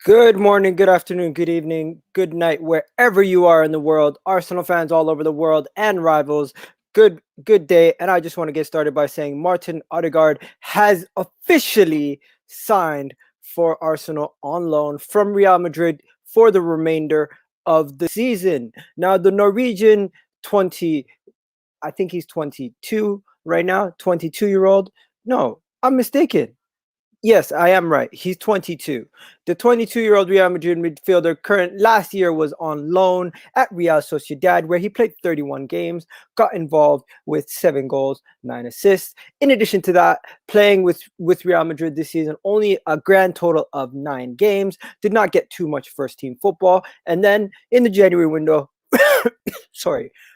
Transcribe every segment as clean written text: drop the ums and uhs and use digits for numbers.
Good morning, good afternoon, good evening, good night, wherever you are in the world. Arsenal fans all over the world and rivals. Good day. And I just want to get started by saying Martin Ødegaard has officially signed for Arsenal on loan from Real Madrid for the remainder of the season. Now, the Norwegian 20, I think he's 22 right now, 22-year-old. No, I'm mistaken. Yes, I am right. He's 22. The 22-year-old Real Madrid midfielder current last year was on loan at Real Sociedad, where he played 31 games, got involved with 7 goals, 9 assists. In addition to that, playing with Real Madrid this season, only a grand total of 9 games, did not get too much first-team football, and then in the January window,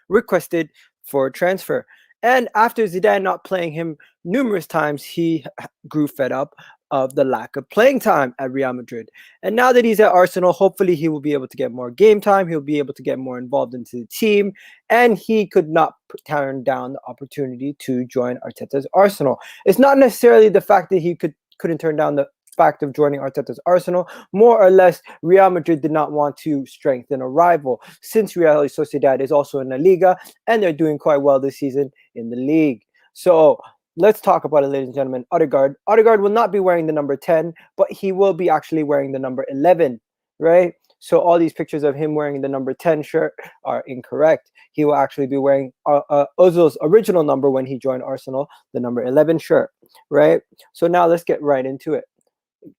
requested for a transfer. And after Zidane not playing him numerous times, he grew fed up of the lack of playing time at Real Madrid. And now that he's at Arsenal, hopefully he will be able to get more game time. He'll be able to get more involved into the team. And he could not turn down the opportunity to join Arteta's Arsenal. It's not necessarily the fact that he couldn't turn down the fact of joining Arteta's Arsenal. More or less, Real Madrid did not want to strengthen a rival, since Real Sociedad is also in La Liga and they're doing quite well this season in the league. So let's talk about it, ladies and gentlemen. Ødegaard. Ødegaard will not be wearing the number 10, but he will be actually wearing the number 11, right? So all these pictures of him wearing the number 10 shirt are incorrect. He will actually be wearing Ozil's original number when he joined Arsenal, the number 11 shirt, right? So now let's get right into it.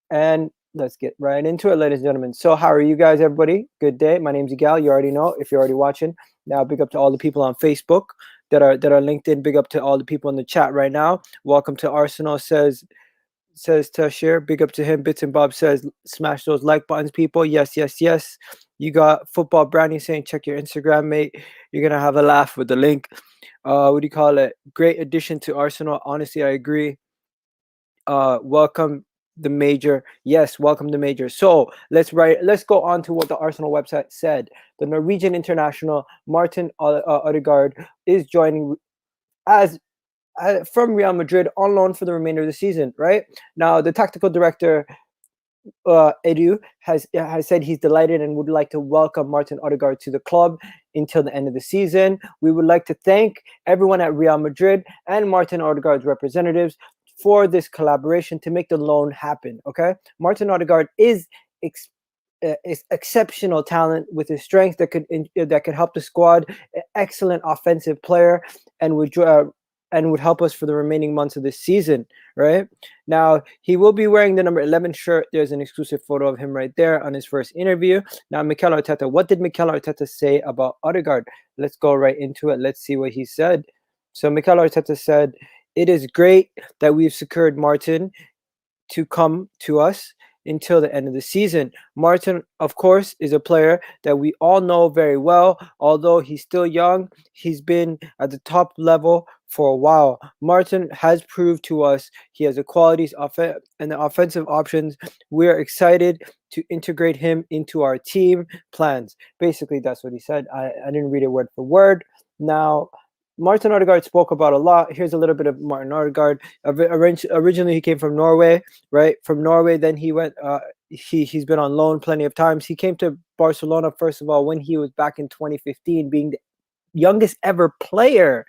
And let's get right into it, ladies and gentlemen. So how are you guys, everybody? Good day. My name's Igal. You already know if you're already watching. Now, big up to all the people on Facebook that are linked in. Big up to all the people in the chat right now. Welcome to Arsenal, says Tashir. Big up to him. Bits and Bob says, smash those like buttons, people. Yes, yes, yes. You got Football Brownie saying, check your Instagram, mate. You're gonna have a laugh with the link. What do you call it? Great addition to Arsenal. Honestly, I agree. Welcome the major. Yes, welcome the major. So let's go on to what the Arsenal website said. The Norwegian international Martin Ødegaard is joining as from Real Madrid on loan for the remainder of the season. Right now, the tactical director Edu has said he's delighted and would like to welcome Martin Ødegaard to the club until the end of the season. We would like to thank everyone at Real Madrid and Martin Ødegaard's representatives for this collaboration to make the loan happen. Okay, Martin Ødegaard is exceptional talent with his strength that could help the squad. Excellent offensive player and would help us for the remaining months of this season. Right now, he will be wearing the number 11 shirt. There's an exclusive photo of him right there on his first interview. Now, Mikel Arteta. What did Mikel Arteta say about Ødegaard? Let's go right into it. Let's see what he said. So Mikel Arteta said, "It is great that we've secured Martin to come to us until the end of the season. Martin, of course, is a player that we all know very well. Although he's still young, he's been at the top level for a while. Martin has proved to us he has the qualities and the offensive options. We're excited to integrate him into our team plans." Basically, that's what he said. I didn't read it word for word. Now, Martin Ødegaard spoke about a lot. Here's a little bit of Martin Ødegaard. Originally, he came from Norway, right? From Norway, then he went. He's been on loan plenty of times. He came to Barcelona first of all when he was back in 2015, being the youngest ever player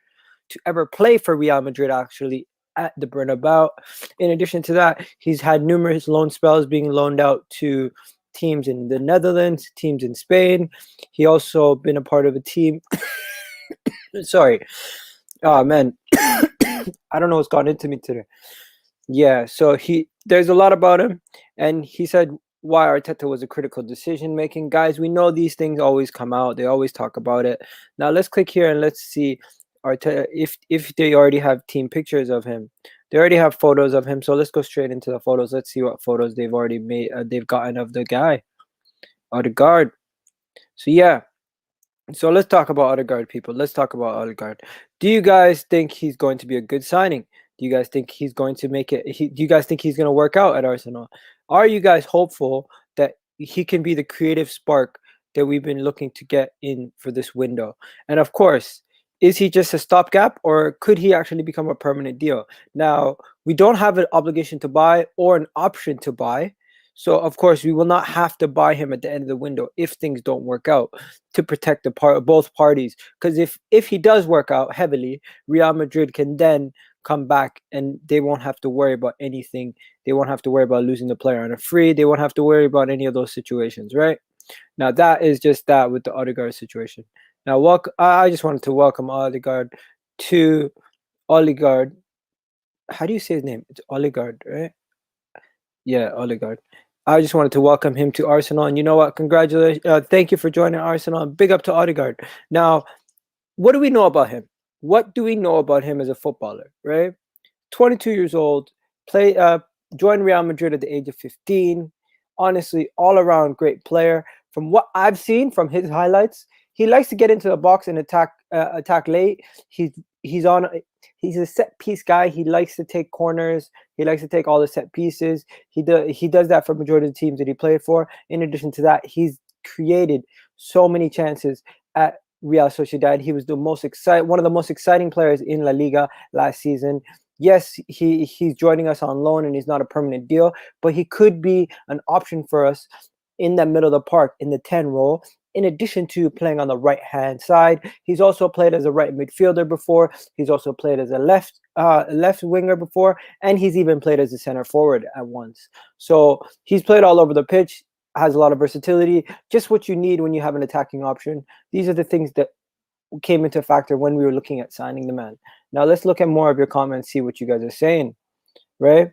to ever play for Real Madrid, actually at the Bernabeu. In addition to that, he's had numerous loan spells, being loaned out to teams in the Netherlands, teams in Spain. He also been a part of a team. Sorry. Oh man. I don't know what's gone into me today. Yeah, so there's a lot about him, and he said why Arteta was a critical decision making. Guys, we know these things always come out. They always talk about it. Now let's click here and let's see Arteta if they already have team pictures of him. They already have photos of him, so let's go straight into the photos. Let's see what photos they've already made. They've gotten of the guy, Ødegaard. So yeah. So let's talk about Ødegaard, people. Let's talk about Ødegaard. Do you guys think he's going to be a good signing? Do you guys think he's going to make it? Do you guys think he's going to work out at Arsenal? Are you guys hopeful that he can be the creative spark that we've been looking to get in for this window? And of course, is he just a stopgap, or could he actually become a permanent deal? Now, we don't have an obligation to buy or an option to buy. So of course we will not have to buy him at the end of the window if things don't work out, to protect both parties. Because if he does work out heavily, Real Madrid can then come back and they won't have to worry about anything. They won't have to worry about losing the player on a free. They won't have to worry about any of those situations, right? Now that is just that with the Ødegaard situation. Now, I just wanted to welcome Ødegaard to Ødegaard. How do you say his name? It's Ødegaard, right? Yeah, Ødegaard. I just wanted to welcome him to Arsenal, and you know what? Congratulations! Thank you for joining Arsenal. And big up to Ødegaard. Now, what do we know about him? What do we know about him as a footballer? Right, 22 years old, joined Real Madrid at the age of 15. Honestly, all around great player. From what I've seen from his highlights, he likes to get into the box and attack late. He's on. He's a set piece guy. He likes to take corners. He likes to take all the set pieces. He does that for majority of the teams that he played for. In addition to that, he's created so many chances at Real Sociedad. He was one of the most exciting players in La Liga last season. Yes, he's joining us on loan and he's not a permanent deal, but he could be an option for us in the middle of the park in the 10 role. In addition to playing on the right-hand side, he's also played as a right midfielder before. He's also played as a left winger before, and he's even played as a center forward at once. So he's played all over the pitch, has a lot of versatility, just what you need when you have an attacking option. These are the things that came into factor when we were looking at signing the man. Now let's look at more of your comments, see what you guys are saying, right?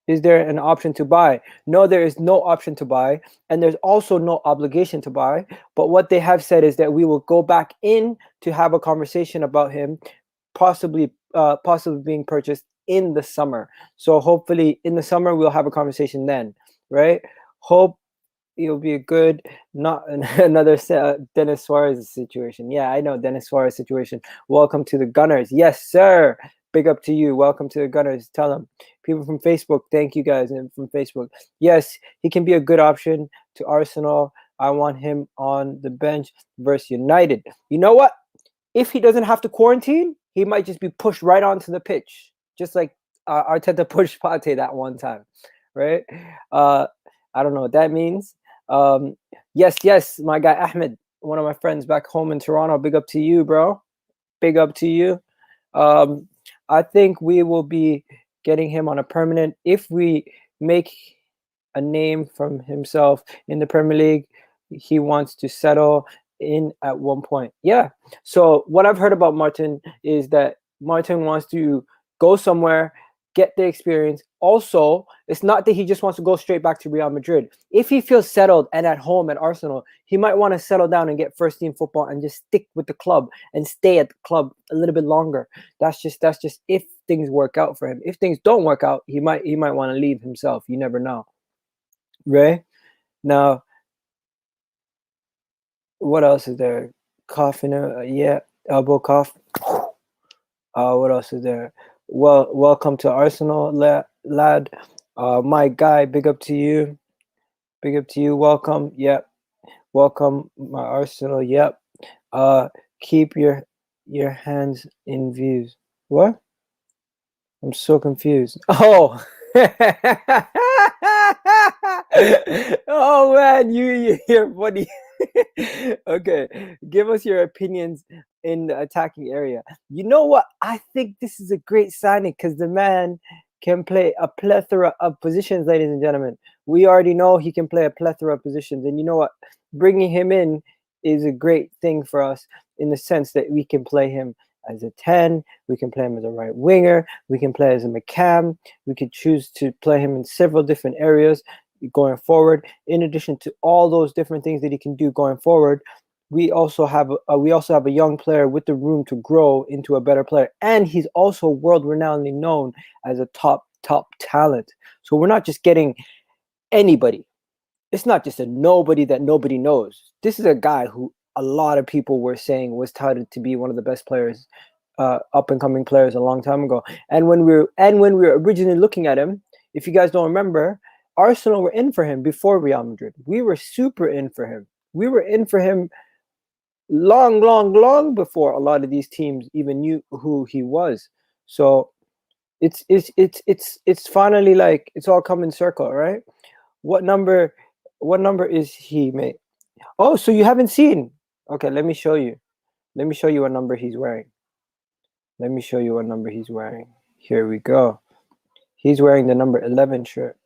Is there an option to buy? No, there is no option to buy, and there's also no obligation to buy. But what they have said is that we will go back in to have a conversation about him, possibly being purchased in the summer. So hopefully in the summer we'll have a conversation then, right? Hope it'll be a good, not another Dennis Suarez situation. Yeah, I know, Dennis Suarez situation. Welcome to the Gunners. Yes, sir. Big up to you. Welcome to the Gunners. Tell them. People from Facebook, thank you guys. And from Facebook, yes, he can be a good option to Arsenal. I want him on the bench versus United. You know what? If he doesn't have to quarantine, he might just be pushed right onto the pitch, just like Arteta pushed Pate that one time, right? I don't know what that means. Yes, my guy Ahmed, one of my friends back home in Toronto. Big up to you, bro. Big up to you. I think we will be getting him on a permanent if we make a name from himself in the Premier League. He wants to settle in at one point. Yeah. So what I've heard about Martin is that Martin wants to go somewhere, get the experience. Also, it's not that he just wants to go straight back to Real Madrid. If he feels settled and at home at Arsenal, he might want to settle down and get first team football and just stick with the club and stay at the club a little bit longer. That's just if things work out for him. If things don't work out, he might want to leave himself. You never know. Right? Now, what else is there? Cough yeah, elbow cough. What else is there? Well, welcome to Arsenal, lad. My guy, big up to you. Big up to you. Welcome. Yep. Welcome, my Arsenal. Yep. Keep your hands in views. What? I'm so confused. Oh. Oh man, you're funny. Okay, give us your opinions in the attacking area. You know what? I think this is a great signing because the man can play a plethora of positions, ladies and gentlemen. We already know he can play a plethora of positions, and you know what? Bringing him in is a great thing for us in the sense that we can play him as a 10, we can play him as a right winger, we can play as a McCam, we could choose to play him in several different areas going forward. In addition to all those different things that he can do going forward, we also have a young player with the room to grow into a better player, and he's also world-renownedly known as a top talent. So we're not just getting anybody. It's not just a nobody that nobody knows. This is a guy who a lot of people were saying was touted to be one of the best players, up and coming players a long time ago. And when we were originally looking at him, if you guys don't remember, Arsenal were in for him before Real Madrid. We were super in for him. We were in for him long before a lot of these teams even knew who he was. So It's finally like it's all come in circle, right? What number? What number is he, mate? Oh, so you haven't seen? Okay, let me show you. Let me show you what number he's wearing. Let me show you what number he's wearing. Here we go. He's wearing the number 11 shirt.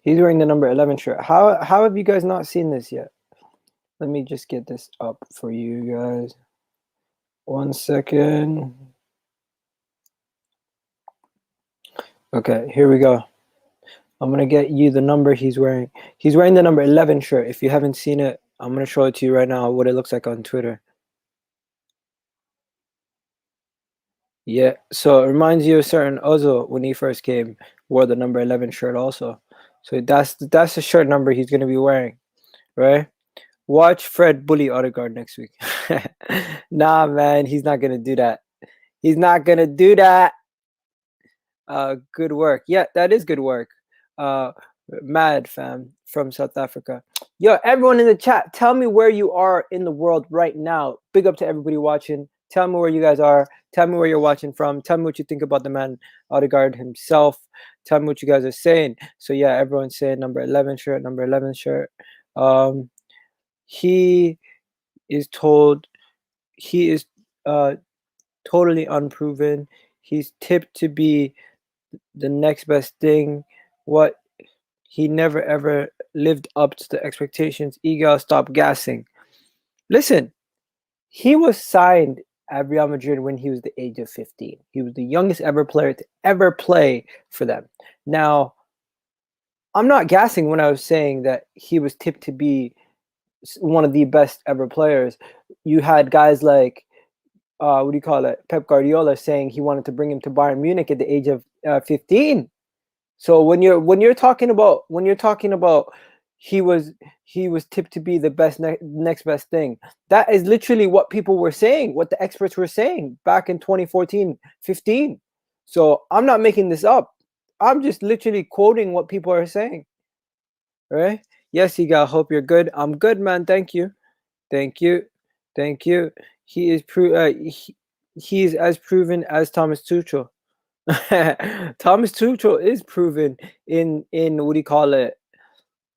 He's wearing the number 11 shirt. How have you guys not seen this yet? Let me just get this up for you guys. 1 second. Okay, here we go. I'm going to get you the number he's wearing. He's wearing the number 11 shirt. If you haven't seen it, I'm going to show it to you right now, what it looks like on Twitter. Yeah, so it reminds you of certain Ozil when he first came, wore the number 11 shirt also. So that's the shirt number he's going to be wearing, right? Watch Fred bully Ødegaard next week. Nah, man, he's not going to do that. He's not going to do that. Good work. Yeah, that is good work. Mad fam from South Africa. Yo, everyone in the chat, tell me where you are in the world right now. Big up to everybody watching. Tell me where you guys are. Tell me where you're watching from. Tell me what you think about the man Ødegaard himself. Tell me what you guys are saying. So yeah, everyone's saying number 11 shirt, number 11 shirt. He is told he is totally unproven. He's tipped to be the next best thing. What he never ever lived up to the expectations. Egal, stop gassing. Listen, he was signed at Real Madrid when he was the age of 15. He was the youngest ever player to ever play for them. Now, I'm not gassing when I was saying that he was tipped to be one of the best ever players. You had guys like what do you call it? Pep Guardiola saying he wanted to bring him to Bayern Munich at the age of 15. So when you're talking about he was tipped to be the best next best thing, that is literally what people were saying, what the experts were saying back in 2014, 15. So I'm not making this up. I'm just literally quoting what people are saying. All right? Yes, Egal, hope you're good. I'm good, man. Thank you. Thank you. Thank you. He is he is as proven as Thomas Tuchel. Thomas Tuchel is proven in what do you call it,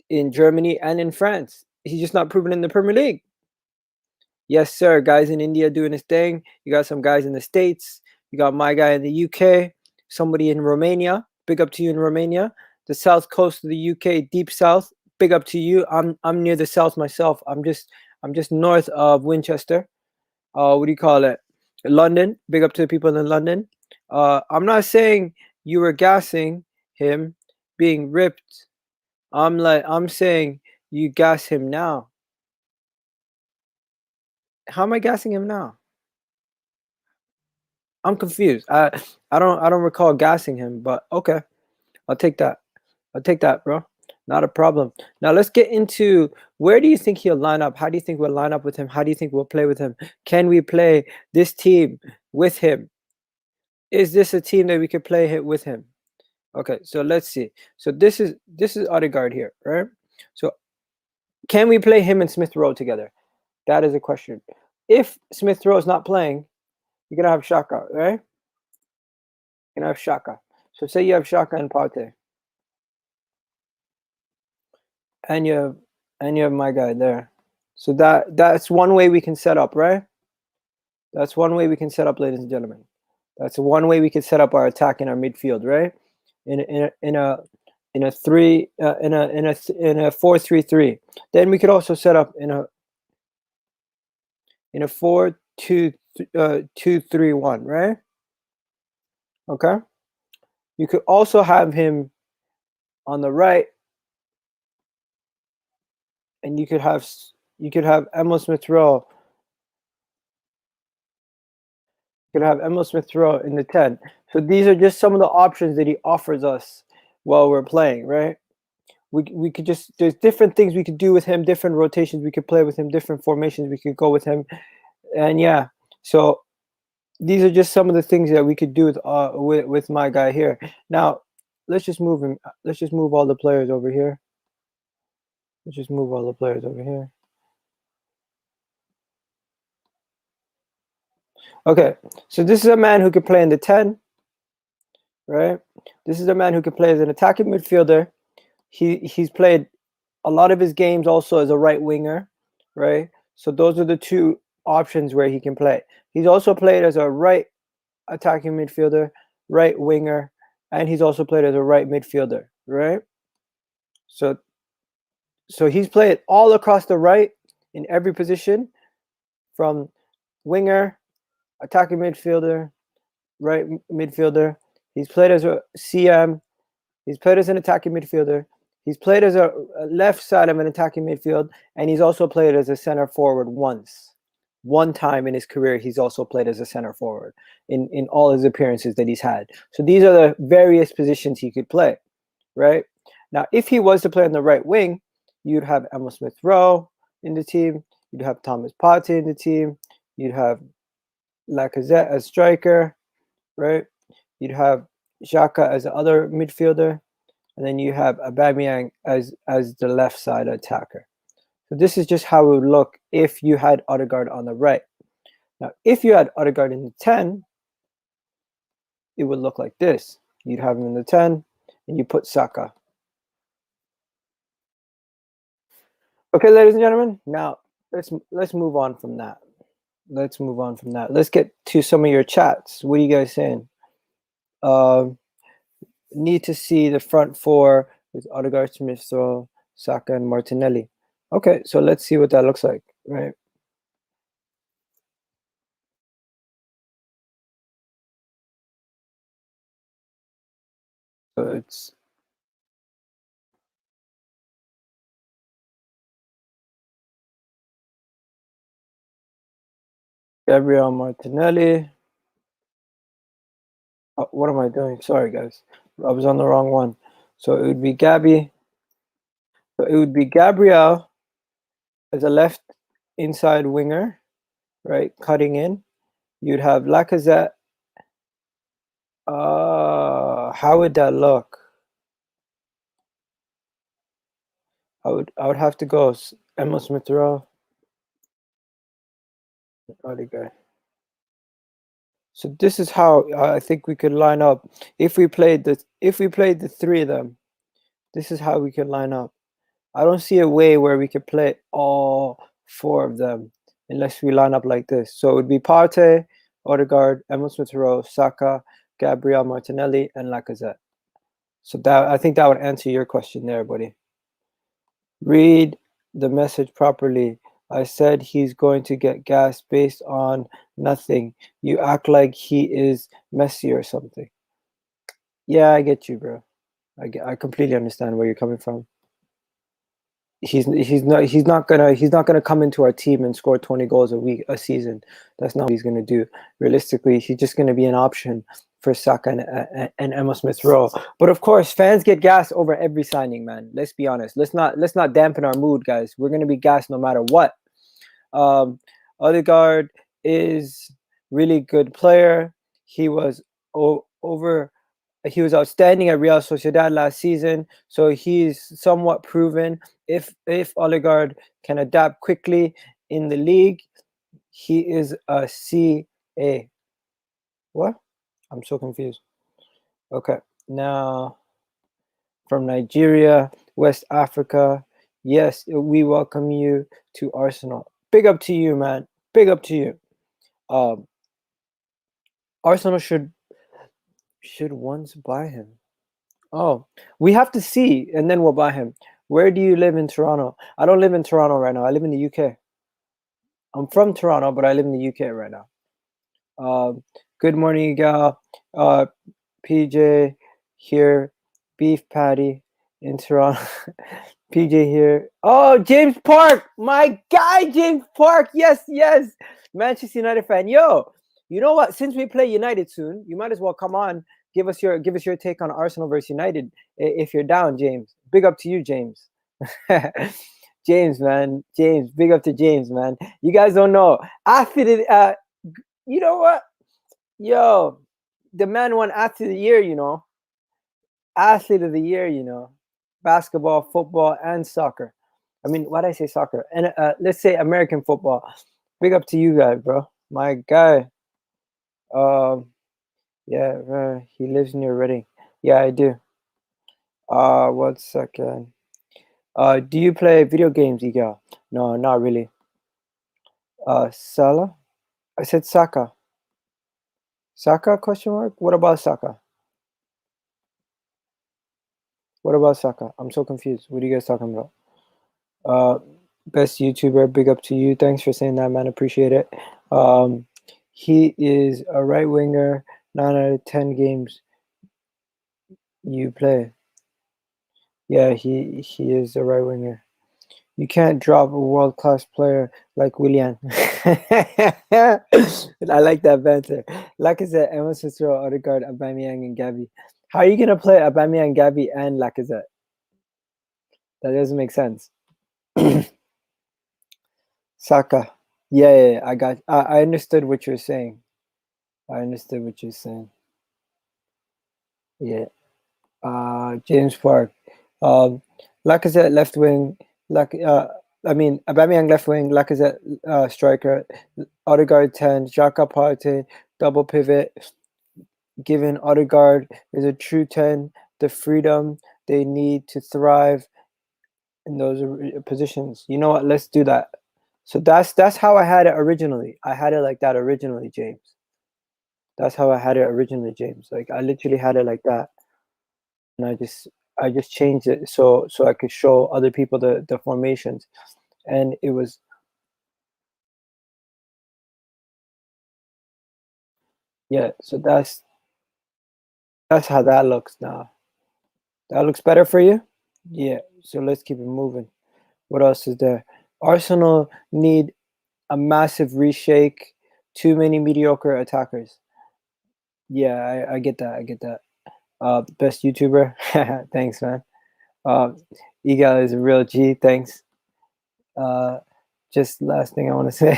in Germany and in France. He's just not proven in the Premier League. Yes, sir. Guys in India doing his thing. You got some guys in the States. You got my guy in the UK. Somebody in Romania. Big up to you in Romania. The south coast of the UK, deep south. Big up to you. I'm near the south myself. I'm just north of Winchester. What do you call it? London. Big up to the people in London. I'm not saying you were gassing him being ripped. I'm saying you gas him now. How am I gassing him now? I'm confused. I don't recall gassing him, but okay. I'll take that. I'll take that, bro. Not a problem. Now let's get into where do you think he'll line up? How do you think we'll line up with him? How do you think we'll play with him? Can we play this team with him? Is this a team that we could play with him? Okay, so let's see. So this is Ødegaard here, right? So can we play him and Smith Rowe together? That is a question. If Smith Rowe is not playing, you're gonna have Shaka, right? You're gonna have Shaka. So say you have Shaka and Partey, and you have my guy there. So that's one way we can set up, right? That's one way we can set up, ladies and gentlemen. That's one way we can set up our attack in our midfield, right? In a 4-3-3. Then we could also set up in a 4-2-3-1, right? Okay. You could also have him on the right, and you could have Emil Smith Rowe. You could have Emil Smith Rowe in the 10. So these are just some of the options that he offers us while we're playing, right? We could just, there's different things we could do with him, different rotations we could play with him, different formations we could go with him. And yeah, so these are just some of the things that we could do with my guy here. Now, let's just move him. Let's just move all the players over here. Let's just move all the players over here. Okay, so this is a man who can play in the 10, right? This is a man who can play as an attacking midfielder. He's played a lot of his games also as a right winger, right? So those are the two options where he can play. He's also played as a right attacking midfielder, right winger, and he's also played as a right midfielder, right? So he's played all across the right in every position, from winger, attacking midfielder, right midfielder. He's played as a CM. He's played as an attacking midfielder. He's played as a left side of an attacking midfield, and he's also played as a center forward once. One time in his career, he's also played as a center forward in all his appearances that he's had. So these are the various positions he could play, right? Now, if he was to play on the right wing, you'd have Emil Smith-Rowe in the team. You'd have Thomas Partey in the team. You'd have Lacazette as striker, right? You'd have Xhaka as the other midfielder, and then you have Aubameyang as the left side attacker. So this is just how it would look if you had Ødegaard on the right. Now, if you had Ødegaard in the 10, it would look like this. You'd have him in the 10, and you put Saka. Okay, ladies and gentlemen, now let's move on from that. Let's move on from that. Let's get to some of your chats. What are you guys saying? Need to see the front four with Ødegaard, Smith-Rowe, Saka, and Martinelli. Okay, so let's see what that looks like, right? So it's Gabriel Martinelli. Oh, what am I doing? Sorry, guys. I was on the wrong one. So it would be Gabby. So it would be Gabriel as a left inside winger, right? Cutting in. You'd have Lacazette. How would that look? I would have to go Emil Smith-Rowe. Ødegaard. So this is how I think we could line up if we played the three of them. This is how we could line up. I don't see a way where we could play all four of them unless we line up like this. So it would be Partey, Ødegaard, Emil Smith-Rowe, Saka, Gabriel Martinelli, and Lacazette. So that I think that would answer your question there, buddy. Read the message properly. I said he's going to get gas based on nothing. You act like he is Messi or something. Yeah, I get you, bro. I completely understand where you're coming from. He's not gonna come into our team and score 20 goals a season. That's not what he's gonna do. Realistically, he's just gonna be an option for Saka and Emil Smith-Rowe. But of course, fans get gassed over every signing, man. Let's be honest. Let's not dampen our mood, guys. We're gonna be gassed no matter what. Ødegaard is really good player. He was he was outstanding at Real Sociedad last season, so he's somewhat proven. If Ødegaard can adapt quickly in the league, he is a CA. What? I'm so confused. Okay, now from Nigeria, West Africa. Yes, we welcome you to Arsenal. Big up to you, man. Big up to you. Arsenal should once buy him. Oh, we have to see, and then we'll buy him. Where do you live in Toronto? I don't live in Toronto right now. I live in the UK. I'm from Toronto, but I live in the UK right now. Good morning, gal. PJ here, beef patty in Toronto. PJ here. Oh, James Park, my guy, James Park. Yes, yes. Manchester United fan. Yo, you know what? Since we play United soon, you might as well come on. Give us your take on Arsenal versus United if you're down, James. Big up to you, James. James, man. James, big up to James, man. You guys don't know. You know what? Yo, the man won athlete of the year, you know. Athlete of the year, you know. Basketball, football, and soccer. I mean, why did I say soccer? And let's say American football. Big up to you guys, bro. My guy. Um, yeah, he lives near Reading. Yeah, I do. 1 second. Do you play video games, Iga? No, not really. Salah? I said Saka. Saka? Question mark. What about Saka? What about Saka? I'm so confused. What are you guys talking about? Uh, best YouTuber. Big up to you. Thanks for saying that, man. Appreciate it. Um, he is a right winger. 9 out of 10 games you play. Yeah, he is a right winger. You can't drop a world class player like Willian. I like that banter. Lacazette, Emerson Smith-Rowe, Ødegaard, Aubameyang, and Gabby. How are you gonna play Aubameyang, Gabby, and Lacazette? That doesn't make sense. Saka. Yeah, I got. I understood what you're saying. I understood what you're saying. Yeah. James Park. Lacazette left wing. Aubameyang left wing. Lacazette striker. Ødegaard 10. Xhaka Partey double pivot. Given Ødegaard is a true 10, the freedom they need to thrive in those positions. You know what? Let's do that. So that's how I had it originally. I had it like that originally, James. That's how I had it originally, James. Like I literally had it like that, and I just changed it so I could show other people the formations, and it was yeah. So that's how that looks now. That looks better for you? Yeah. So let's keep it moving. What else is there? Arsenal need a massive reshake. Too many mediocre attackers. Yeah, I get that. I get that. Best YouTuber. Thanks, man. Uh, Egal is a real G. Thanks. Uh, just last thing I want to say.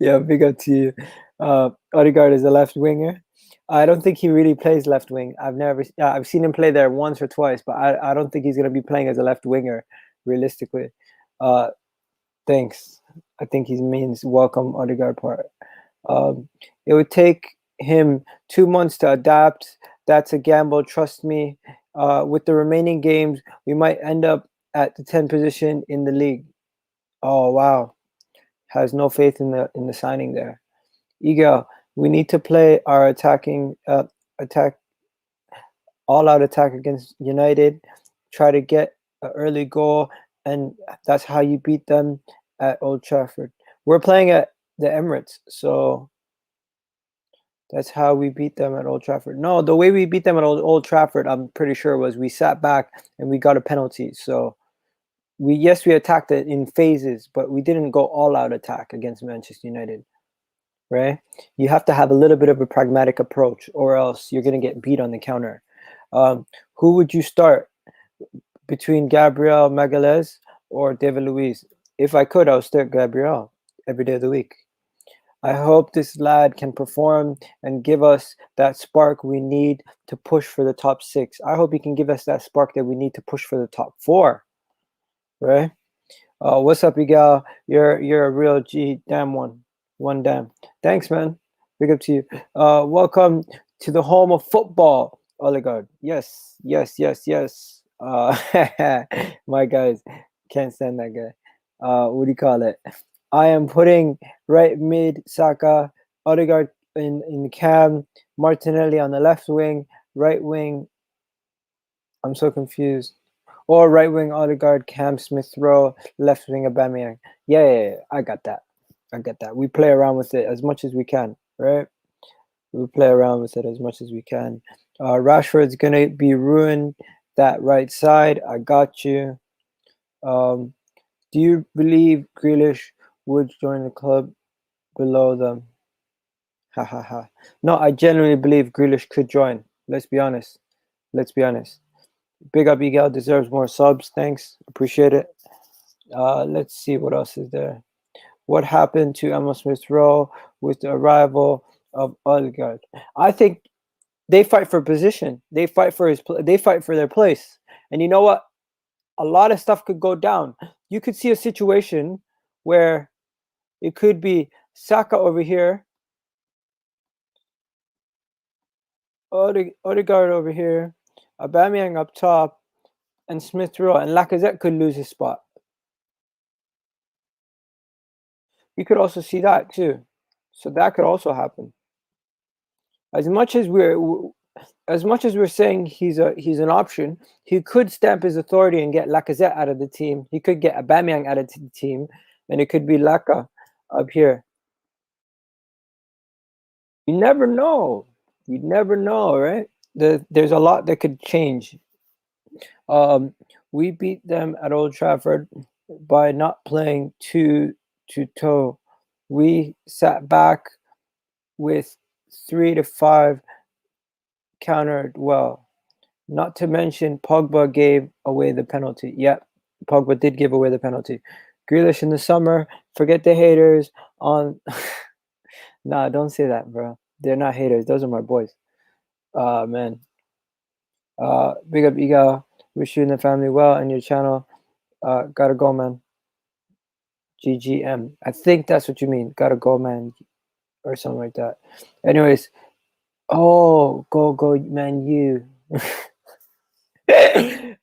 Yeah, big up to you. Ødegaard is a left winger. I don't think he really plays left wing. I've seen him play there once or twice, but I don't think he's going to be playing as a left winger realistically. Uh, thanks. I think he means welcome Ødegaard part. It would take him 2 months to adapt. That's a gamble. Trust me. With the remaining games, we might end up at the 10 position in the league. Oh wow, has no faith in the signing there. Eagle, we need to play our attack all out attack against United. Try to get an early goal, and that's how you beat them at Old Trafford. We're playing at the Emirates, so that's how we beat them at Old Trafford. No, the way we beat them at Old Trafford, I'm pretty sure was we sat back and we got a penalty. So we attacked it in phases, but we didn't go all out attack against Manchester United, right? You have to have a little bit of a pragmatic approach, or else you're going to get beat on the counter. Who would you start between Gabriel Magalhaes or David Luiz? If I could, I would start Gabriel every day of the week. I hope this lad can perform and give us that spark we need to push for the top 6. I hope he can give us that spark that we need to push for the top 4, right? What's up, Miguel? You're a real G. Damn one damn. Thanks, man. Big up to you. Welcome to the home of football, Ødegaard. Yes. My guys, can't stand that guy. What do you call it? I am putting right mid Saka, Ødegaard in the cam, Martinelli on the left wing, right wing. I'm so confused. Or right wing Ødegaard, Cam Smith-Rowe, left wing Aubameyang. Yeah, I got that. We play around with it as much as we can, right? We play around with it as much as we can. Rashford's gonna be ruined that right side. I got you. Do you believe Grealish would join the club below them? Ha ha ha. No, I genuinely believe Grealish could join. Let's be honest. Big up Eagle deserves more subs. Thanks. Appreciate it. Let's see what else is there. What happened to Emma Smith-Rowe with the arrival of Ødegaard? I think they fight for position. They fight for their place. And you know what? a lot of stuff could go down. You could see a situation where it could be Saka over here, Ødegaard over here, Aubameyang up top, and Smith Rowe, and Lacazette could lose his spot. You could also see that too. So that could also happen. As much as we're saying he's an option, he could stamp his authority and get Lacazette out of the team. He could get Aubameyang out of the team, and it could be Laka up here. You never know. You never know, right? There's a lot that could change. We beat them at Old Trafford by not playing toe. We sat back with 3 to 5, countered well. Not to mention Pogba gave away the penalty. Yep, Pogba did give away the penalty. Grealish in the summer. Forget the haters on. Nah, don't say that, bro. They're not haters. Those are my boys. Man. Big up, Iga. Wish you and the family well and your channel. Gotta go, man. GGM. I think that's what you mean. Gotta go, man. Or something like that. Anyways. Oh, go, man, you.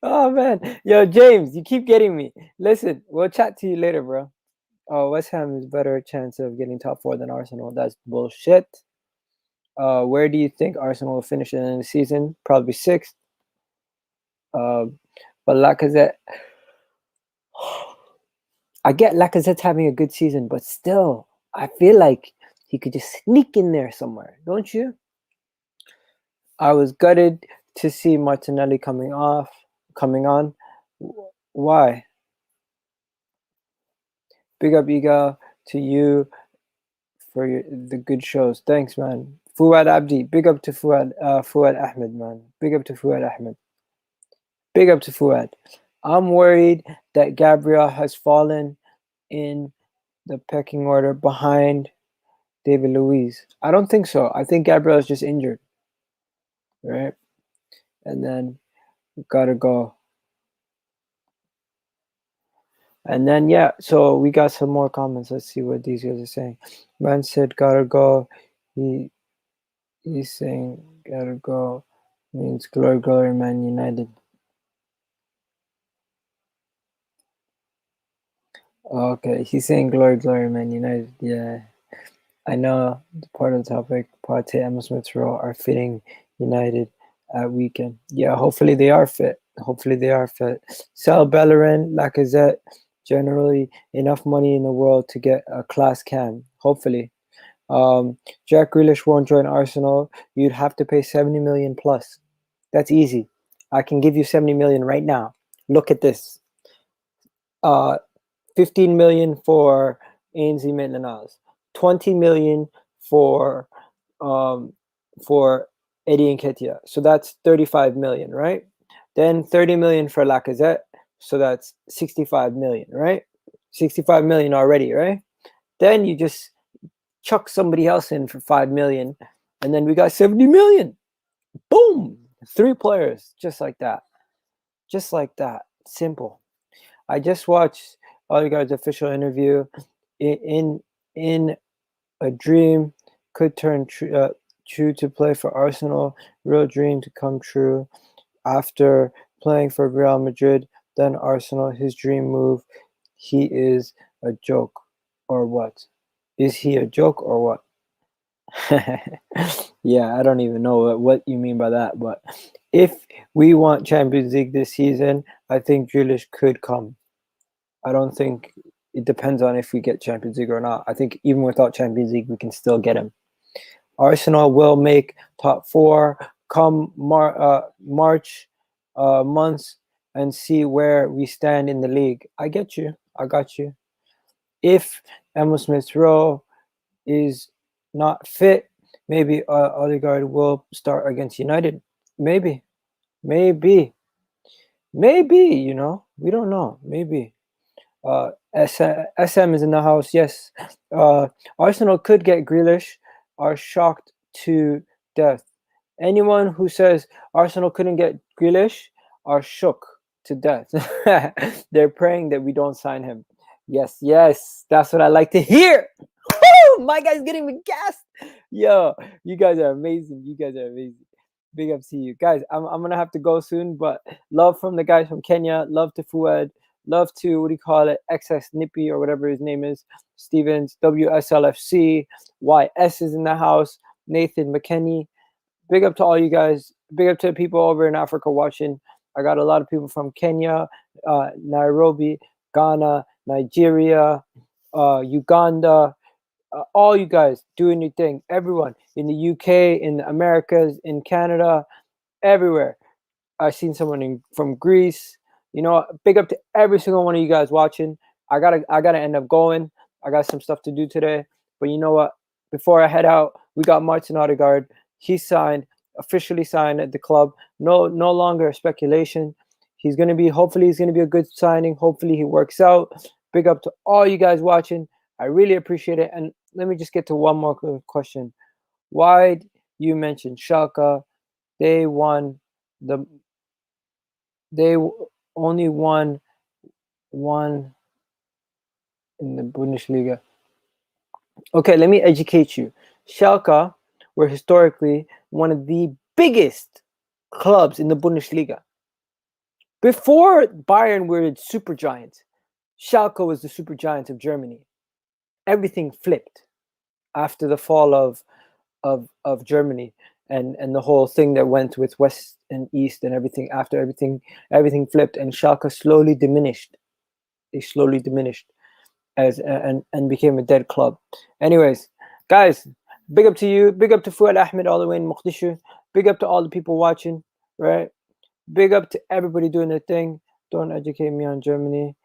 Oh, man. Yo, James, you keep getting me. Listen, we'll chat to you later, bro. Oh, West Ham is better chance of getting top 4 than Arsenal. That's bullshit. Where do you think Arsenal will finish in the season? Probably 6th. But Lacazette, I get Lacazette's having a good season, but still, I feel like he could just sneak in there somewhere, don't you? I was gutted to see Martinelli coming on. Why? Big up, Iga, to you for the good shows. Thanks, man. Fuad Abdi, big up to Fuad Ahmed, man. Big up to Fuad Ahmed. Big up to Fuad. I'm worried that Gabriel has fallen in the pecking order behind David Luiz. I don't think so. I think Gabriel is just injured. Right? And then we gotta go. And then, yeah, so we got some more comments. Let's see what these guys are saying. Man said, gotta go. He's saying, gotta go. Means glory, glory, Man United. Okay, he's saying glory, glory, Man United. Yeah. I know the part of the topic, Partey, Emma Smith Rowe are fitting United at weekend. Yeah, hopefully they are fit. Sal Bellerin, Lacazette, generally enough money in the world to get a class cam. Hopefully. Jack Grealish won't join Arsenal. You'd have to pay 70 million plus. That's easy. I can give you 70 million right now. Look at this. 15 million for Ainsley Maitland-Niles. 20 million for Eddie Nketiah. So that's 35 million, right? Then 30 million for Lacazette. So that's 65 million, right? 65 million already, right? Then you just chuck somebody else in for 5 million, and then we got 70 million. Boom! 3 players, just like that. Just like that. Simple. I just watched Ødegaard's official interview. In a dream could turn true to play for Arsenal. Real dream to come true. After playing for Real Madrid, then Arsenal, his dream move. He is a joke, or what? Is he a joke or what? Yeah, I don't even know what you mean by that. But if we want Champions League this season, I think Grealish could come. I don't think it depends on if we get Champions League or not. I think even without Champions League, we can still get him. Arsenal will make top 4 come March months and see where we stand in the league. I get you. I got you. If Emma Smith Rowe is not fit, maybe Ødegaard will start against United. Maybe, you know, we don't know. Maybe. SM is in the house. Yes. Arsenal could get Grealish. Are shocked to death. Anyone who says Arsenal couldn't get Grealish are shook to death. They're praying that we don't sign him. Yes, yes, that's what I like to hear. Woo! My guy's getting me gassed. Yo, you guys are amazing. You guys are amazing. Big up to you guys. I'm gonna have to go soon, but love from the guys from Kenya. Love to Fuad. Love to, what do you call it? XS Nippy or whatever his name is. Stevens, WSLFC, YS is in the house. Nathan McKenney. Big up to all you guys. Big up to the people over in Africa watching. I got a lot of people from Kenya, Nairobi, Ghana, Nigeria, Uganda, all you guys doing your thing. Everyone in the UK, in the Americas, in Canada, everywhere. I've seen someone from Greece. You know, big up to every single one of you guys watching. I gotta end up going. I got some stuff to do today. But you know what? Before I head out, we got Martin Ødegaard. He officially signed at the club. No longer speculation. Hopefully he's gonna be a good signing. Hopefully he works out. Big up to all you guys watching. I really appreciate it. And let me just get to one more question. Why you mentioned Schalke? They only won one in the Bundesliga. Okay, let me educate you. Schalke were historically one of the biggest clubs in the Bundesliga. Before Bayern were super giants, Schalke was the super giants of Germany. Everything flipped after the fall of Germany and the whole thing that went with West and East and everything. After everything flipped and Schalke slowly diminished. They slowly diminished and became a dead club. Anyways, guys, big up to you. Big up to Fuad Ahmed all the way in Mogadishu. Big up to all the people watching, right? Big up to everybody doing their thing. Don't educate me on Germany.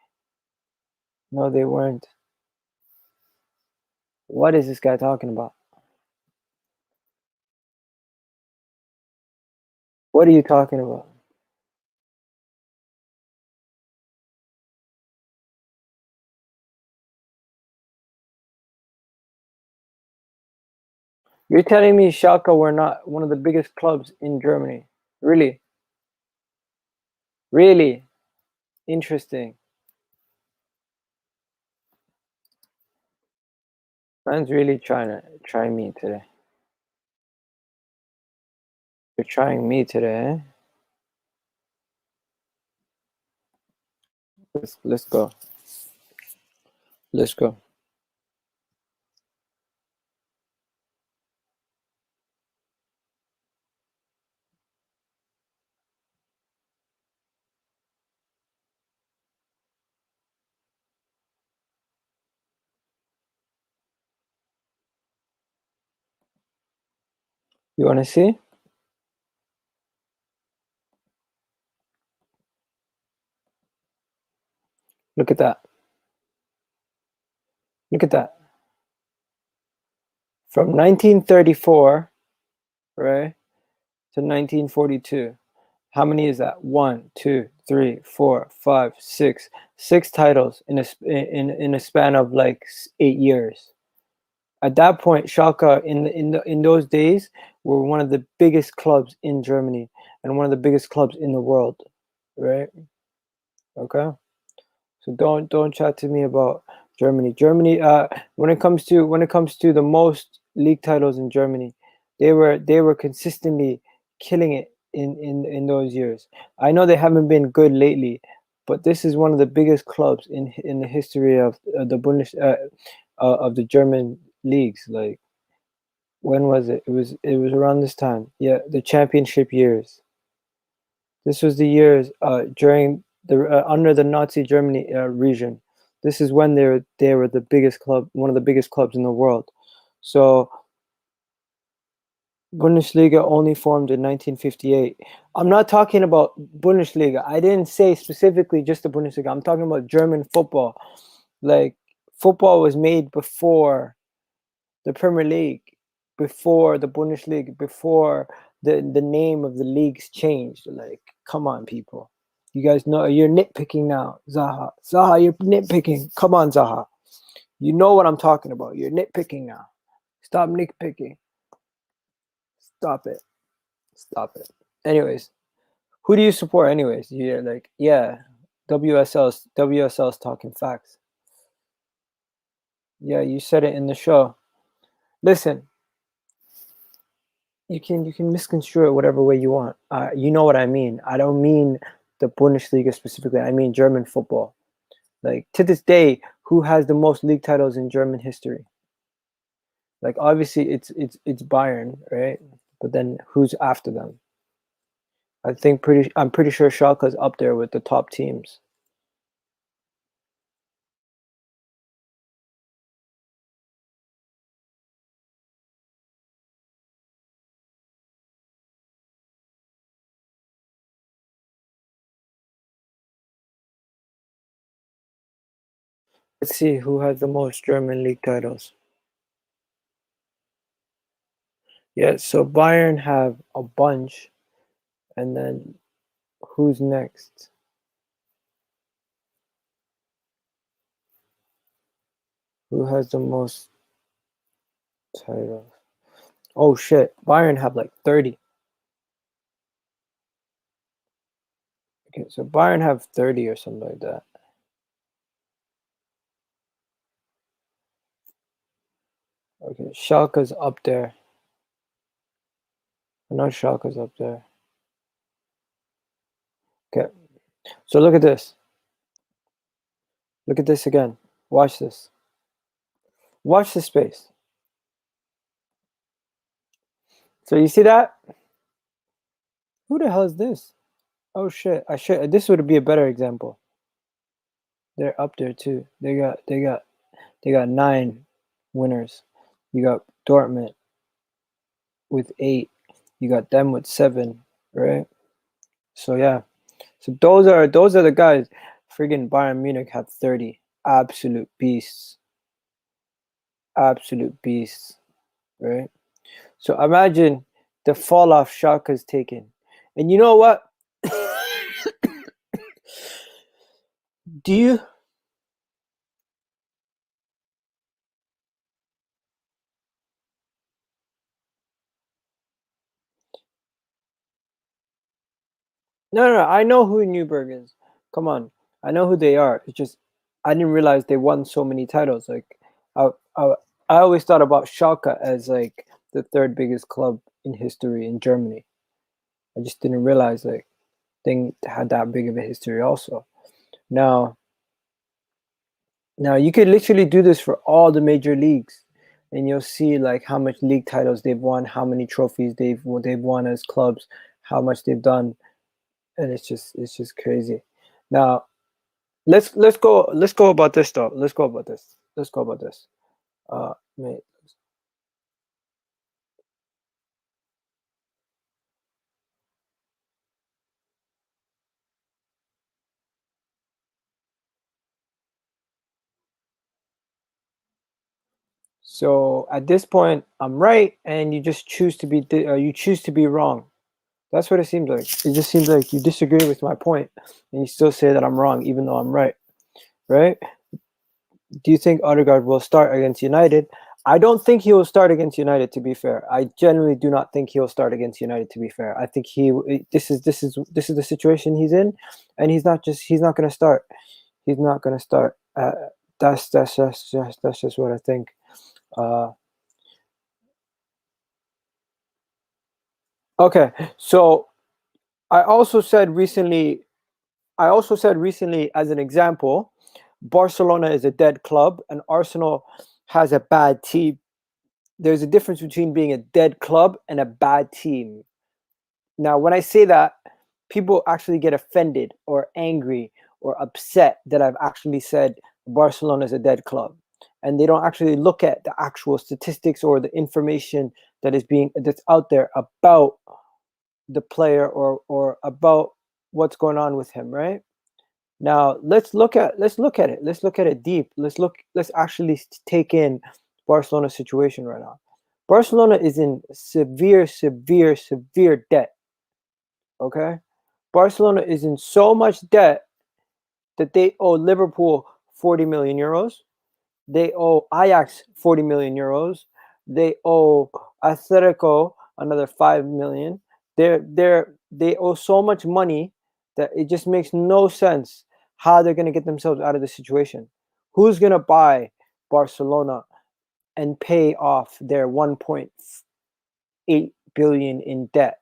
No, they weren't. What is this guy talking about? What are you talking about? You're telling me Schalke were not one of the biggest clubs in Germany? Really? Really? Interesting. Man's really trying to try me today. You're trying me today, eh? Let's go. Let's go. You want to see? Look at that. Look at that. From 1934, right, to 1942. How many is that? 1, 2, 3, 4, 5, 6. 6 titles in a span of like 8 years. At that point, Schalke in those days were one of the biggest clubs in Germany and one of the biggest clubs in the world, right? Okay. So don't chat to me about Germany. Germany, when it comes to the most league titles in Germany, they were consistently killing it in those years. I know they haven't been good lately, but this is one of the biggest clubs in the history of the of the German leagues. Like, when was it? It was around this time. Yeah, the championship years. This was the years during the under the Nazi Germany region. This is when they were the biggest club, one of the biggest clubs in the world. So Bundesliga only formed in 1958. I'm not talking about Bundesliga. I didn't say specifically just the Bundesliga. I'm talking about German football. Like, football was made before the Premier League, before the Bundesliga, before the name of the leagues changed. Like, come on, people. You guys know you're nitpicking now. Zaha, you're nitpicking. Come on, Zaha. You know what I'm talking about. You're nitpicking now. Stop nitpicking. Stop it. Stop it. Anyways, Who do you support anyways? Yeah, like yeah, WSL's talking facts. Yeah, you said it in the show. Listen, you can misconstrue it whatever way you want. You know what I mean. I don't mean the Bundesliga specifically. I mean German football. Like to this day, who has the most league titles in German history? Like obviously it's Bayern, right? But then who's after them? I'm pretty sure Schalke's up there with the top teams. Let's see who has the most German league titles. Yeah, so Bayern have a bunch, and then who's next? Who has the most titles? Oh shit, Bayern have like 30. Okay, so Bayern have 30 or something like that. Okay, Schalke's up there. I know Schalke's up there. Okay, so look at this. Look at this again. Watch this. Watch this space. So you see that? Who the hell is this? Oh shit! I should. This would be a better example. They're up there too. They got 9 winners. You got Dortmund with 8. You got them with 7, right? So yeah. So those are the guys. Friggin' Bayern Munich have 30. Absolute beasts. Absolute beasts, right? So imagine the fall off Schalke's taken. And you know what? Do you No, I know who Newberg is. Come on, I know who they are. It's just I didn't realize they won so many titles. Like I, I, I always thought about Schalke as like the third biggest club in history in Germany. I just didn't realize like they had that big of a history also. Now, now you could literally do this for all the major leagues, and you'll see like how much league titles they've won, how many trophies they've won as clubs, how much they've done, and it's just crazy. Now let's go about this though. Let's go about this. Let's go about this. Mate. So at this point, I'm right, and you just choose to be wrong. That's what it seems like. It just seems like you disagree with my point, and you still say that I'm wrong, even though I'm right. Right? Do you think Ødegaard will start against United? I don't think he will start against United. To be fair, I genuinely do not think he will start against United. To be fair, I think this is the situation he's in, and he's not going to start. He's not going to start. That's just what I think. Uh, okay, so I also said recently. I also said recently, as an example, Barcelona is a dead club, and Arsenal has a bad team. There's a difference between being a dead club and a bad team. Now, when I say that, people actually get offended or angry or upset that I've actually said Barcelona is a dead club. And they don't actually look at the actual statistics or the information that's out there about the player or about what's going on with him, right? Now let's look at it. Let's look at it deep. Let's actually take in Barcelona's situation right now. Barcelona is in severe, severe, severe debt. Okay? Barcelona is in so much debt that they owe Liverpool 40 million euros. They owe Ajax 40 million euros. They owe Atletico another 5 million. they owe so much money that it just makes no sense how they're going to get themselves out of the situation. Who's going to buy Barcelona and pay off their 1.8 billion in debt?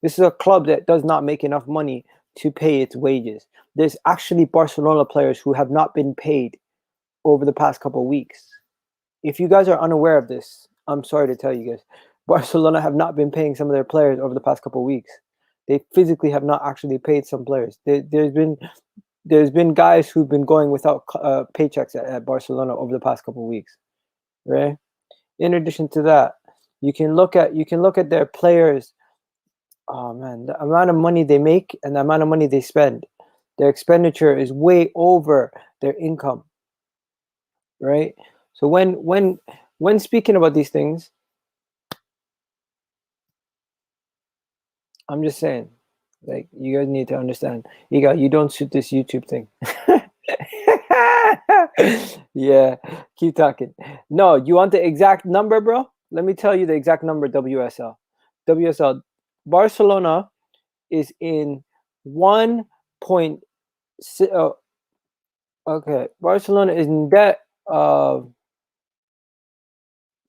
This is a club that does not make enough money to pay its wages. There's actually Barcelona players who have not been paid over the past couple of weeks. If you guys are unaware of this, I'm sorry to tell you guys, Barcelona have not been paying some of their players over the past couple of weeks. They physically have not actually paid some players. There's been guys who've been going without paychecks at Barcelona over the past couple of weeks, right? In addition to that, you can look at their players. Oh man, the amount of money they make and the amount of money they spend, their expenditure is way over their income, right? So when speaking about these things, I'm just saying, like, you guys need to understand. You don't suit this YouTube thing. Yeah, keep talking. No, you want the exact number, bro? Let me tell you the exact number. WSL Barcelona is in 1.6. Okay, Barcelona is in debt of.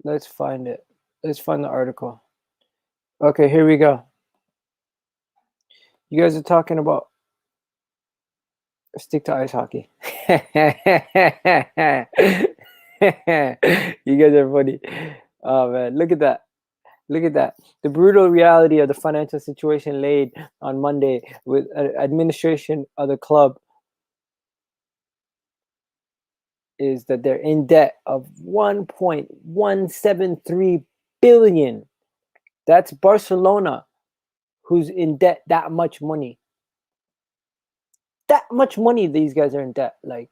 Let's find it. Let's find the article. Okay, here we go. You guys are talking about. Stick to ice hockey. You guys are funny. Oh man, look at that. Look at that. The brutal reality of the financial situation laid on Monday with administration of the club is that they're in debt of 1.173 billion. That's Barcelona, who's in debt that much money. That much money these guys are in debt. Like,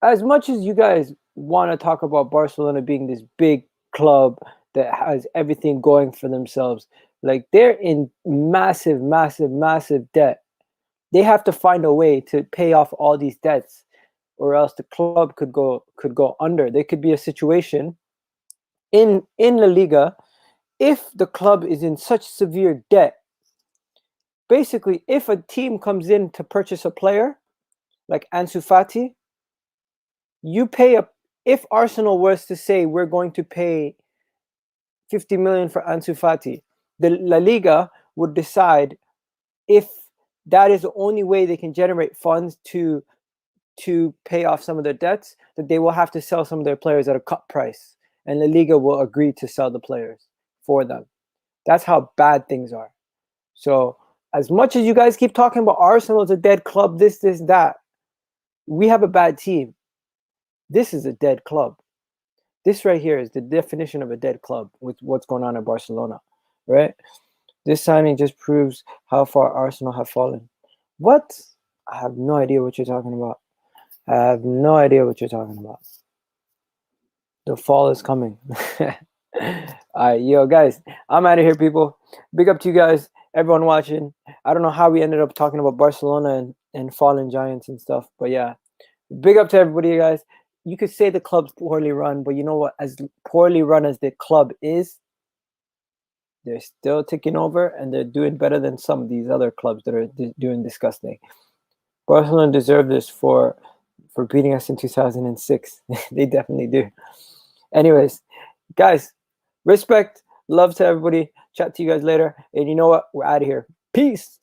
as much as you guys want to talk about Barcelona being this big club that has everything going for themselves, like, they're in massive, massive, massive debt. They have to find a way to pay off all these debts, or else the club could go under. There could be a situation in La Liga if the club is in such severe debt. Basically, if a team comes in to purchase a player like Ansu Fati, if Arsenal was to say we're going to pay 50 million for Ansu Fati, the La Liga would decide if that is the only way they can generate funds to pay off some of their debts, that they will have to sell some of their players at a cut price, and La Liga will agree to sell the players for them. That's how bad things are. So as much as you guys keep talking about Arsenal is a dead club, this, that, we have a bad team. This is a dead club. This right here is the definition of a dead club with what's going on in Barcelona, right? This signing just proves how far Arsenal have fallen. What? I have no idea what you're talking about. I have no idea what you're talking about. The fall is coming. All right, yo, guys, I'm out of here, people. Big up to you guys, everyone watching. I don't know how we ended up talking about Barcelona and fallen giants and stuff, but yeah, big up to everybody, guys. You could say the club's poorly run, but you know what? As poorly run as the club is, they're still ticking over, and they're doing better than some of these other clubs that are doing disgusting. Barcelona deserve this for beating us in 2006. They definitely do. Anyways, guys, respect, love to everybody. Chat to you guys later. And you know what? We're out of here. Peace.